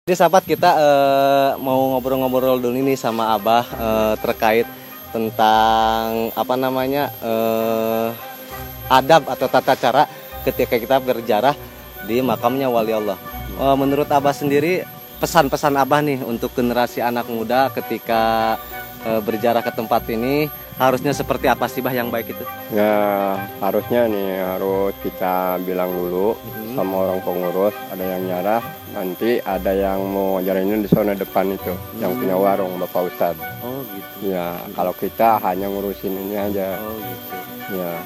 Jadi sahabat, kita mau ngobrol-ngobrol dulu nih sama Abah terkait tentang adab atau tata cara ketika kita berziarah di makamnya wali Allah. Menurut Abah sendiri, pesan-pesan Abah nih untuk generasi anak muda ketika berziarah ke tempat ini harusnya seperti apa sih Bah yang baik itu? Ya harusnya nih harus kita bilang dulu sama orang pengurus, ada yang nyarah, nanti ada yang mau jarahin di zona depan itu, yang punya warung Bapak Ustadz. Oh gitu. Ya kalau kita hanya ngurusin ini aja. Oh gitu. Ya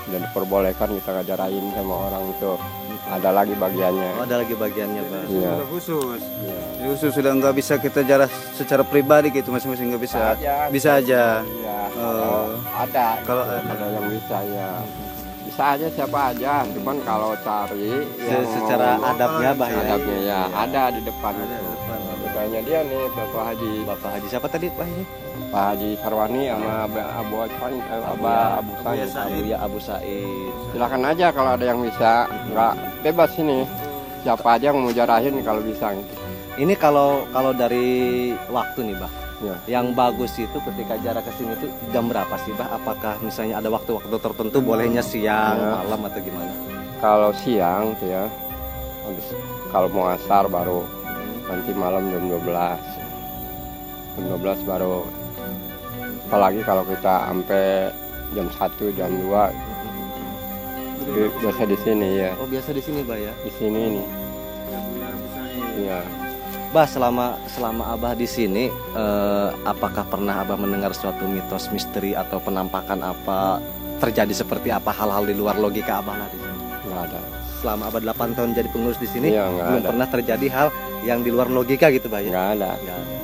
dan diperbolehkan kita ngajarain sama orang itu. Ada lagi bagiannya. Oh, ada lagi bagiannya Bah. Iya. Khusus. Iya. Khusus sudah nggak bisa kita jarah secara pribadi gitu, masing-masing nggak bisa. Bisa aja. Iya. Kalau ada yang bisa ya. Bisa aja siapa aja. Cuman kalau cari yang Secara mau- adabnya Bah ya. adabnya ya ada di depan itu. Bukannya dia nih Bapak Haji. Bapak Haji siapa tadi Pak ini? Pak Haji Sarwani sama Abu Said, Abu Said. Abu Said. Silakan aja kalau ada yang bisa, nggak bebas ini. Siapa aja yang mau jarahin kalau bisa. Ini kalau dari waktu nih Bah. Ya. Yang bagus itu ketika jarak ke sini tuh jam berapa sih Bah? Apakah misalnya ada waktu-waktu tertentu, bolehnya siang, Ya. malam atau gimana? Kalau siang tuh ya, habis kalau mau asar baru nanti malam jam 12. Jam 12 baru. Apalagi kalau kita sampai jam 1, jam 2 biasa di sini ya. Oh biasa di sini Bah ya. Di sini nih. Iya. Bah, selama Abah di sini, apakah pernah Abah mendengar suatu mitos misteri atau penampakan apa terjadi seperti apa hal-hal di luar logika Abah lah di sini? Nggak ada. Selama Abah 8 tahun jadi pengurus di sini, Iya, nggak belum ada. pernah terjadi hal yang di luar logika gitu Bah ya? Nggak ada. Nggak ada.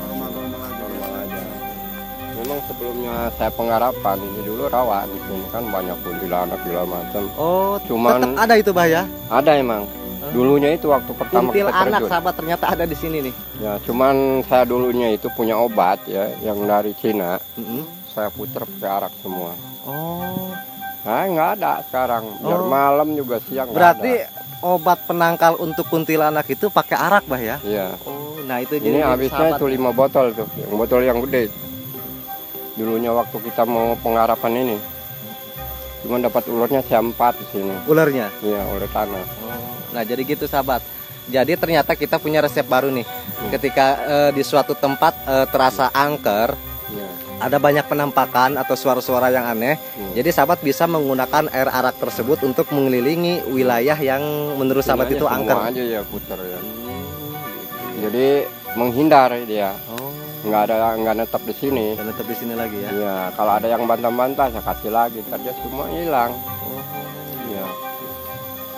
Normal aja. Memang sebelumnya saya penggarapan ini dulu rawa di sini kan banyak kuntilanak segala macam. Oh, Cuman- tetap ada itu Bah ya? Ada emang. Dulunya itu waktu pertama Kuntil kita anak terjun. sahabat ternyata ada di sini nih. Ya, cuman saya dulunya itu punya obat ya yang dari Cina. Mm-mm. Saya puter pakai arak semua. Oh, Nah, nggak ada sekarang. Biar Oh. malam juga siang nggak berarti ada. obat penangkal untuk kuntilanak itu pakai arak Bah ya? Iya. Oh, nah itu Ini jadi habisnya sahabat itu 5 botol tuh, yang botol yang gede. Dulunya waktu kita mau penggarapan ini. Cuma dapat ularnya saya 4 di sini. ularnya. Iya, ular tanah. Nah jadi gitu sahabat. Jadi ternyata kita punya resep baru nih. Ketika di suatu tempat terasa angker, Iya. ada banyak penampakan atau suara-suara yang aneh. Jadi sahabat bisa menggunakan air arak tersebut untuk mengelilingi wilayah yang menurut sahabat itu Semua angker. aja ya puter ya. Jadi menghindar dia. Oh, Nggak netap di sini. dan tetap di sini lagi ya. Iya, kalau ada yang bantah-bantah saya kasih lagi, ntar dia semua hilang. Iya.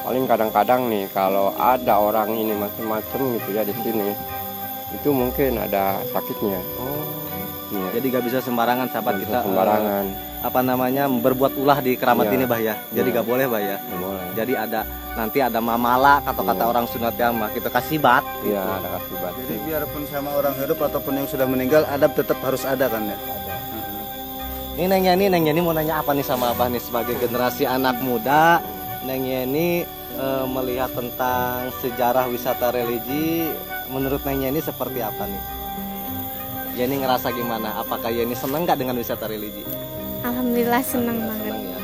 Paling kadang-kadang nih kalau ada orang ini macam-macam gitu ya di sini, itu mungkin ada sakitnya. Oh, Iya. jadi gak bisa sembarangan sahabat kita sembarangan. berbuat ulah di keramat Iya. ini Bah ya. Jadi Iya. gak boleh Bah ya. Nggak boleh. Jadi nanti ada mamala atau kata Iya. orang Sunat Yama kita kasih bat. Iya, ada kasih bat. Jadi biarpun sama orang hidup ataupun yang sudah meninggal, adab tetap harus ada kan ya. Ini Neng Yani mau nanya apa nih sama Abah nih sebagai generasi anak muda. Neng Yani melihat tentang sejarah wisata religi, menurut Neng Yani seperti apa nih? Yani ngerasa gimana? Apakah Yani seneng nggak dengan wisata religi? Alhamdulillah senang banget. Seneng ya.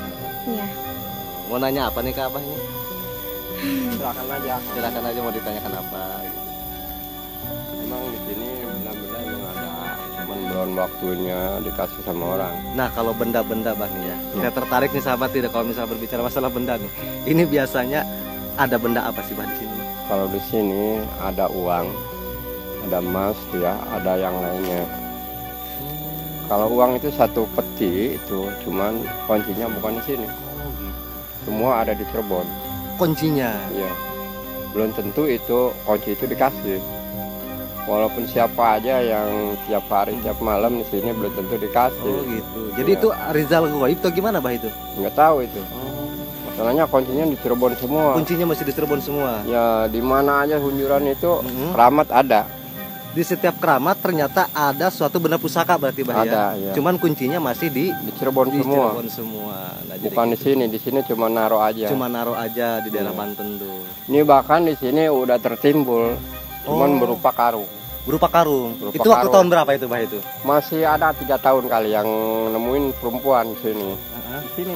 Iya. Mau nanya apa nih ke Abahnya? Silakan aja. Silakan aja mau ditanyakan apa. Gitu. Emang di sini benda-benda yang ada, cuman belum waktunya dikasih sama orang. Nah kalau benda-benda Bah nih ya, saya tertarik nih sahabat tidak kalau misalnya berbicara masalah benda nih. Ini biasanya ada benda apa sih Bah di sini? Kalau di sini ada uang, ada emas ya, ada yang lainnya. Kalau uang itu satu peti itu, cuman kuncinya bukan di sini. Semua ada di Cirebon. Kuncinya. Iya. Belum tentu itu kunci itu dikasih. Walaupun siapa aja yang tiap hari, tiap malam di sini belum tentu dikasih. Oh gitu. Jadi Iya. itu Rizal Ghaib atau gimana Bah itu? Nggak tahu itu. Oh. Masalahnya kuncinya di Cirebon semua. Kuncinya masih di Cirebon semua. Ya di mana aja hunjuran itu Mhm. keramat ada. Di setiap keramat ternyata ada suatu benda pusaka berarti Bah ya. Ada, iya. Cuman kuncinya masih di Di Cirebon semua. Cirebon semua. Nah, jadi Bukan di sini cuma naruh aja. cuma naruh aja di daerah Iya. Banten tuh. Ini bahkan di sini udah tertimbul cuman Oh. berupa karung. Berupa karung. Berupa Itu waktu karung. tahun berapa itu bah itu? Masih ada 3 tahun kali yang nemuin perempuan di sini. Di sini.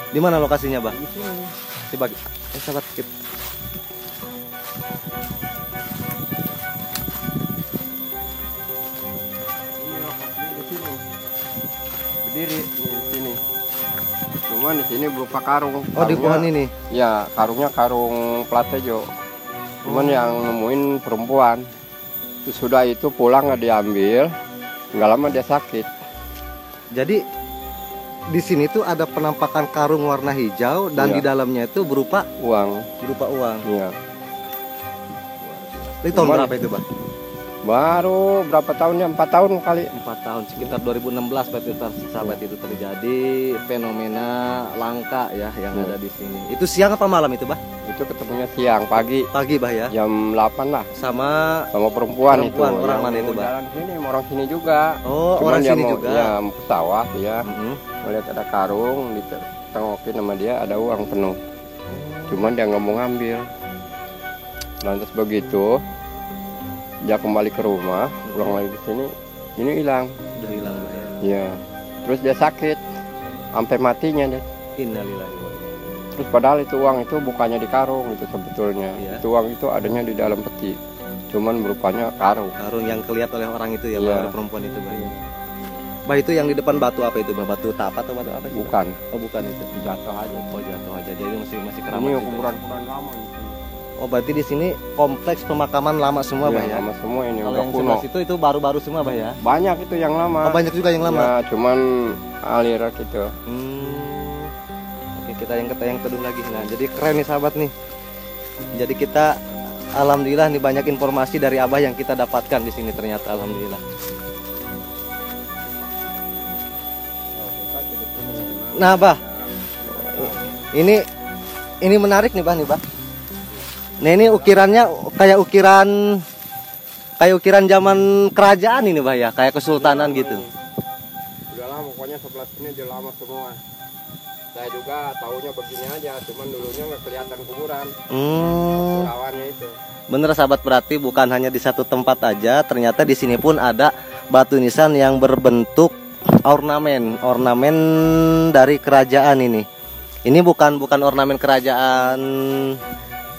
Di mana lokasinya bah? Di sini. Coba sahabat dikit. Ini lokasinya di sini. Berdiri di sini. Cuman di sini berupa karung. Oh di pohon ini. Ya, karungnya karung plat hijau. Cuman yang nemuin perempuan. Sudah itu pulang nggak diambil, nggak lama dia sakit. Jadi di sini tuh ada penampakan karung warna hijau dan Iya. di dalamnya itu berupa Uang, uang. ya. Itu tahun Cuman- berapa itu bah? Baru berapa tahunnya? 4 tahun kali. 4 tahun, sekitar 2016 berarti sahabat itu terjadi fenomena langka ya yang Iya. ada di sini. Itu siang apa malam itu bah? Itu ketemunya siang, pagi, Pagi bah ya. jam 8 lah. Sama Sama perempuan itu. Orang Yang mana itu, Bang? jalan sini, orang sini juga. oh Cuman orang dia sini mau, juga. Ya, mau ke sawah, ya. Mm-mm. Melihat ada karung, ditengokin sama dia, ada uang penuh. Cuman dia nggak mau ngambil. Lantas begitu, dia kembali ke rumah, pulang lagi ke sini, ini hilang. Udah hilang bah ya. Ya, terus dia sakit, sampai matinya deh. Innalillahi wa inna ilaihi. Terus padahal itu uang itu bukannya di karung itu sebetulnya. Iya. Itu uang itu adanya di dalam peti. Cuman berupanya karung. Karung yang kelihatan oleh orang itu ya, Iya. oleh perempuan itu bah. Bah itu yang di depan batu apa itu bah? Batu tapa atau batu apa sih? Bukan, Oh bukan itu. jatuh aja. Oh jatuh aja. Jadi masih keramat. Ini gitu ya. kuburan-kuburan lama itu. Oh berarti di sini kompleks pemakaman lama semua bah ya. Sama semua ini Kalau udah yang kuno. sebelah situ itu baru-baru semua bah ya. Banyak itu yang lama. Oh banyak juga yang lama. Ya, cuman alir gitu. Oke, kita yang teduh lagi. Nah, jadi keren nih sahabat nih. Jadi kita alhamdulillah nih banyak informasi dari Abah yang kita dapatkan di sini ternyata alhamdulillah. Nah, Bah. Ini menarik nih, Bah, nih, Bah. Nah, ini ukirannya kayak ukiran zaman kerajaan ini, Bah ya, kayak kesultanan gitu. Udah lama, pokoknya sebelah sini udah lama semua. Saya juga taunya begini aja, cuman dulunya nggak kelihatan kuburan. Rawannya itu. Bener sahabat, berarti bukan hanya di satu tempat aja, ternyata di sini pun ada batu nisan yang berbentuk ornamen dari kerajaan ini. Ini bukan ornamen kerajaan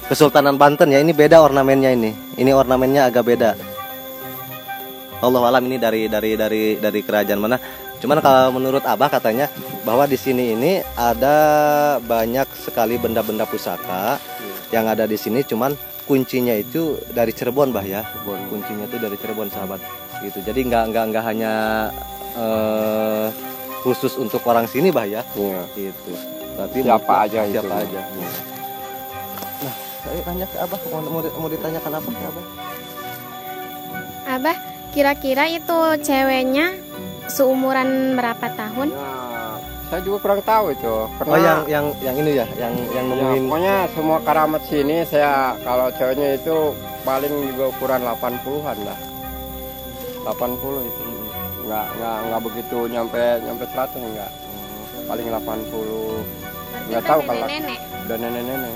Kesultanan Banten ya, ini beda ornamennya ini. Ini ornamennya agak beda. Allah alam ini dari kerajaan mana. Cuman kalau menurut Abah katanya bahwa di sini ini ada banyak sekali benda-benda pusaka yang ada di sini. Cuman kuncinya itu dari Cirebon bah ya. Kuncinya itu dari Cirebon sahabat. Gitu. Jadi nggak hanya khusus untuk orang sini bah ya. Iya. Gitu. Berarti Siapa aja itu. siapa aja. Nah, saya tanya ke Abah mau ditanyakan apa ke Abah? Abah, kira-kira itu ceweknya seumuran berapa tahun? Ya, saya juga kurang tahu itu. Oh yang ini ya, yang Ya, nemuin. pokoknya semua keramat sini saya kalau ceweknya itu paling juga ukuran 80-an lah. 80 itu. Enggak begitu nyampe 100 enggak. Paling 80. Nggak tahu kalau nenek. udah nenek-nenek.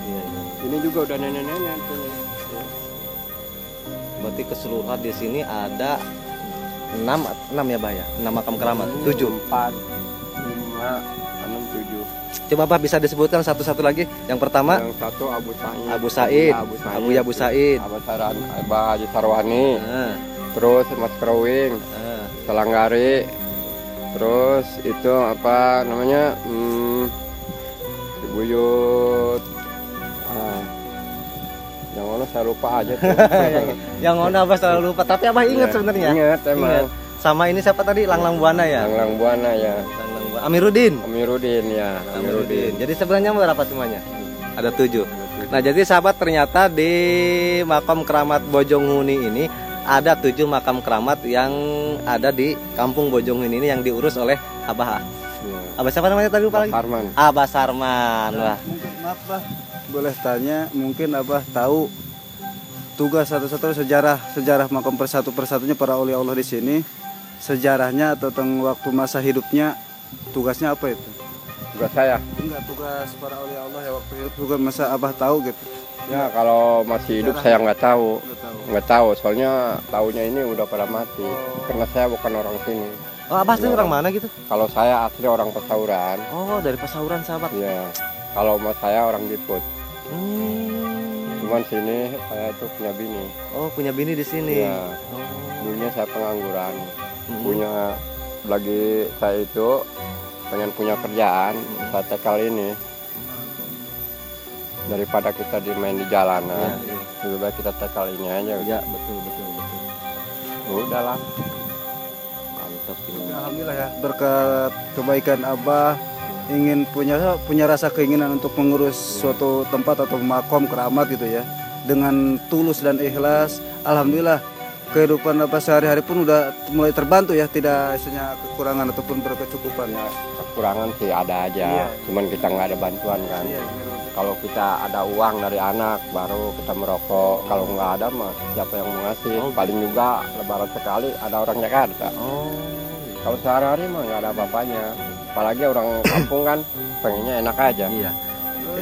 Iya, iya. Ini juga udah nenek-nenek tuh. Berarti keseluruhan di sini ada 6 ya bah ya? 6 makam keramat. 7. 4 5 6 7. Coba Bah bisa disebutkan satu-satu lagi. Yang pertama Yang satu Abu Said. Abu Said, Abu Said. Abah Haji Sarwani. Nah, Terus Mas Krowing, nah. Selanggari. Terus itu apa namanya? Buyut. Yang mana saya lupa aja tuh. Yang mana Abah selalu lupa, tapi Abah ingat Iya, sebenarnya. Ingat emang. Ingat. Sama ini siapa tadi? Langlang Buana ya? Langlang Buana ya. Langlang Buana. Amiruddin. Amiruddin ya. Amiruddin. Jadi sebenarnya berapa semuanya? Ada 7. Nah, jadi sahabat ternyata di makam keramat Bojonghuni ini ada 7 makam keramat yang ada di kampung Bojonghuni ini yang diurus oleh Abah. Ya. Abah siapa namanya tadi lupa lagi? Sarman. Abah Sarman. Wah. Mungkin maaf Bah, boleh tanya, mungkin Abah tahu tugas satu-satu sejarah makam persatunya para aulia Allah di sini, sejarahnya atau tentang waktu masa hidupnya, tugasnya apa itu? Tugas saya. Enggak, tugas para aulia Allah ya waktu hidup juga, masa Abah tahu gitu. Ya kalau masih hidup saya nggak tahu. Nggak tahu, soalnya tahunya ini udah pada mati. Karena saya bukan orang sini. Oh, Abah tuh orang mana gitu? Kalau saya asli orang Pesauran. Oh, dari Pesauran sahabat. Ya. Kalau mas saya orang Diput. Cuman sini saya tuh punya bini. Oh, punya bini di sini. Ya. Oh. Dulunya saya pengangguran. Punya lagi saya itu pengen punya kerjaan. Saya tekal ini. Daripada kita main di jalanan, lebih baik kita tekal ini aja. Ya, betul. Udahlah. Mantap ini. Alhamdulillah ya, berkat kebaikan Abah ingin punya rasa keinginan untuk mengurus suatu tempat atau makom keramat gitu ya, dengan tulus dan ikhlas. Alhamdulillah kehidupan Abah sehari-hari pun udah mulai terbantu ya, tidak istilahnya kekurangan ataupun berkecukupan. Ya, kekurangan sih ada aja, cuman kita nggak ada bantuan kan. Kalau kita ada uang dari anak baru kita merokok, kalau nggak ada mah siapa yang mau ngasih? Paling juga lebaran sekali ada orang Jakarta. Kalau sehari-hari mah nggak ada apa-apanya, apalagi orang kampung kan pengennya enak aja. Iya.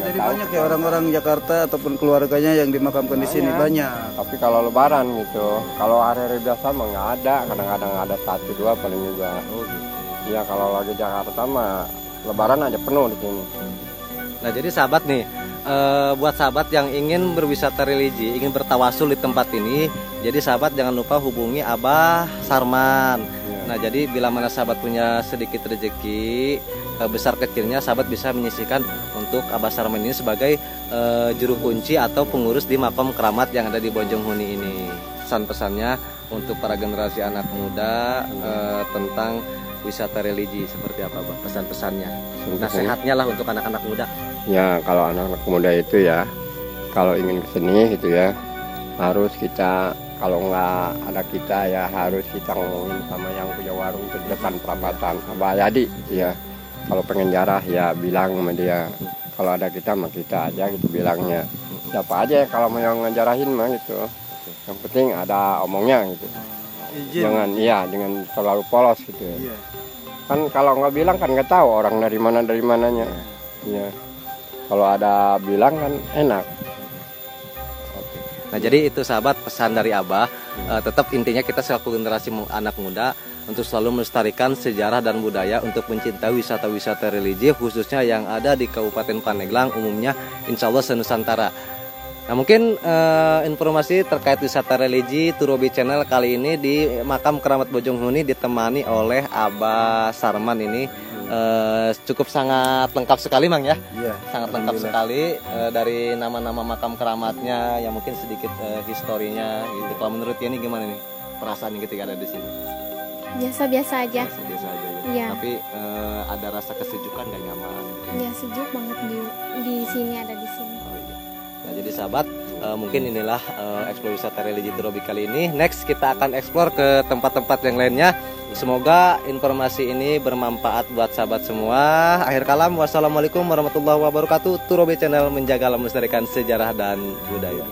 Jadi banyak ya orang-orang Jakarta ataupun keluarganya yang dimakamkan di sini banyak. Tapi kalau lebaran gitu, kalau hari-hari biasa mah nggak ada, kadang-kadang ada 1-2 paling juga. Iya, kalau lagi Jakarta mah lebaran aja penuh di sini. Nah, jadi sahabat nih, buat sahabat yang ingin berwisata religi, ingin bertawasul di tempat ini, jadi sahabat jangan lupa hubungi Abah Sarman. Nah, jadi bila mana sahabat punya sedikit rezeki, besar kecilnya sahabat bisa menyisihkan untuk Abah Sarman ini sebagai juru kunci atau pengurus di makam keramat yang ada di Bojonghuni ini. Pesan-pesannya untuk para generasi anak muda tentang wisata religi seperti apa, Bang? Pesan-pesannya, nasihatnya lah untuk anak-anak muda. Ya, kalau anak-anak muda itu ya, kalau ingin kesini gitu ya, harus kita, kalau nggak ada kita ya harus kita ngomongin sama yang punya warung itu di depan perapatan, Abah Yadi ya. Kalau pengen jarah ya bilang sama dia. Kalau ada kita mah kita aja gitu bilangnya. Siapa aja ya kalau mau yang ngejarahin mah gitu. Yang penting ada omongnya gitu. Jangan dengan terlalu polos gitu ya. Kan kalau nggak bilang kan nggak tahu orang dari mananya. Iya. Kalau ada bilang kan enak. Nah, jadi itu sahabat pesan dari Abah. Tetap intinya kita selaku generasi anak muda untuk selalu melestarikan sejarah dan budaya, untuk mencintai wisata-wisata religi khususnya yang ada di Kabupaten Pandeglang, umumnya insya Allah se-Nusantara. Nah, mungkin informasi terkait wisata religi Turobi Channel kali ini di makam keramat Bojonghuni ditemani oleh Abah Sarman ini cukup sangat lengkap sekali, Mang ya. Iya, sangat lengkap sekali dari nama-nama makam keramatnya yang mungkin sedikit historinya gitu. Kalau menurut ini gimana nih perasaan ketika ada di sini? Biasa-biasa aja. Biasa-biasa aja ya. Iya. Tapi ada rasa kesejukan, gak nyaman? Ya, sejuk banget di sini, ada di sini. Oh, iya. Nah, jadi sahabat, mungkin inilah eksplor wisata religi Turobi kali ini. Next kita akan eksplor ke tempat-tempat yang lainnya. Semoga informasi ini bermanfaat buat sahabat semua. Akhir kalam, wassalamualaikum warahmatullahi wabarakatuh. Turobi Channel menjaga melestarikan sejarah dan budaya.